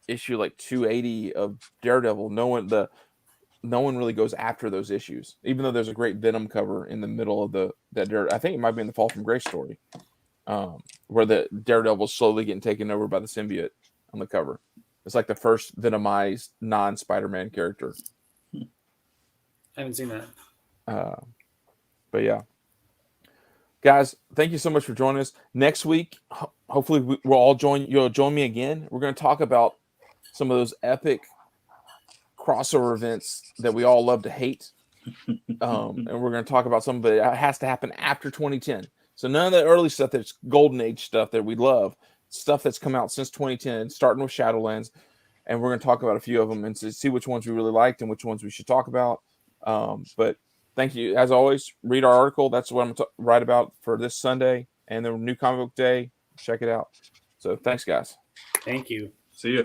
issue like 280 of Daredevil, no one really goes after those issues, even though there's a great Venom cover in the middle of I think it might be in the Fall from Grace story, where the Daredevil's slowly getting taken over by the symbiote on the cover. It's like the first Venomized non-Spider-Man character. I haven't seen that. But yeah, guys, thank you so much for joining us. Next week, hopefully you'll join me again. We're going to talk about some of those epic crossover events that we all love to hate. And we're going to talk about some of it. It has to happen after 2010. So none of the early stuff that's Golden Age stuff that we love, stuff that's come out since 2010, starting with Shadowlands. And we're going to talk about a few of them and see which ones we really liked and which ones we should talk about. But thank you. As always, read our article. That's what I'm going to write about for this Sunday and the new comic book day. Check it out. So thanks, guys. Thank you. See you.